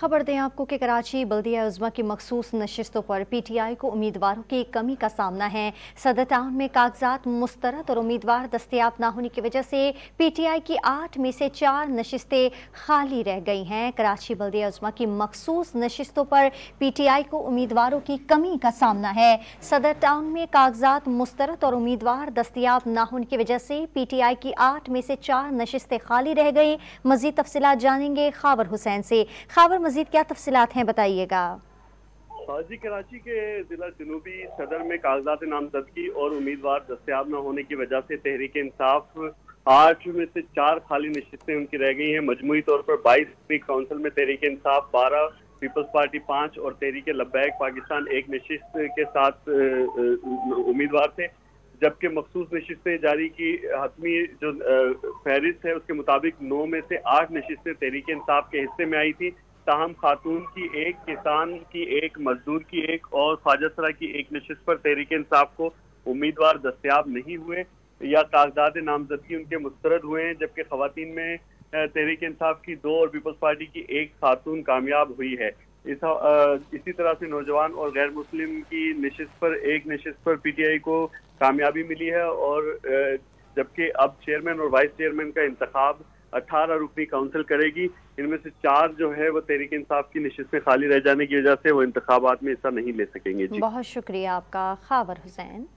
खबर दें आपको कि कराची बल्दिया उज़्मा की मखसूस नशिस्तों पर PTI को उम्मीदवारों की कमी का सामना है। सदर टाउन में कागजात मुस्तरद और उम्मीदवार दस्तयाब न होने की वजह से PTI की 8 में से 4 नशिस्तें खाली रह गई हैं। कराची बल्दिया उज़्मा की मखसूस नशिस्तों पर PTI को उम्मीदवारों की कमी का सामना है। सदर टाउन में कागजात मुस्तरद और उम्मीदवार दस्तयाब न होने की वजह से PTI की 8 में से 4 नशिस्तें खाली रह गई। मजीद तफसीलात जानेंगे खावर हुसैन से। खावर, मजीद क्या तफसीलात हैं, बताइएगा। जी, कराची के जिला जनूबी सदर में कागजात नामजदगी और उम्मीदवार दस्तयाब न होने की वजह से तहरीक इंसाफ 8 में से 4 खाली नशिस्तें उनकी रह गई हैं। मजमूई तौर पर 22 काउंसिल में तहरीक इंसाफ 12, पीपल्स पार्टी 5 और तहरीक लब्बैक पाकिस्तान 1 नशिस्त के साथ उम्मीदवार थे, जबकि मखसूस नशिस्तें जारी की हतमी जो फहरिस्त है उसके मुताबिक 9 में से 8 नशिस्तें तहरीक इंसाफ के हिस्से में आई थी। ताहम खातून की 1, किसान की 1, मजदूर की 1 और ख्वाजासरा की 1 नशिस्त पर तहरीक इंसाफ को उम्मीदवार दस्तयाब नहीं हुए या कागजात नामजदगी उनके मुस्तरद हुए हैं, जबकि खवातीन में तहरीक इंसाफ की 2 और पीपल्स पार्टी की 1 खातून कामयाब हुई है। इसी तरह से नौजवान और गैर मुस्लिम की नशिस्त पर 1 नशिस्त पर PTI को कामयाबी मिली है और जबकि अब चेयरमैन और वाइस चेयरमैन का इंतखाब 18 रुकनी काउंसिल करेगी। इनमें से 4 जो है वो तहरीक इंसाफ की नशिस्तें खाली रह जाने की वजह से वो इंतखाबात में हिस्सा नहीं ले सकेंगे। जी, बहुत शुक्रिया आपका खावर हुसैन।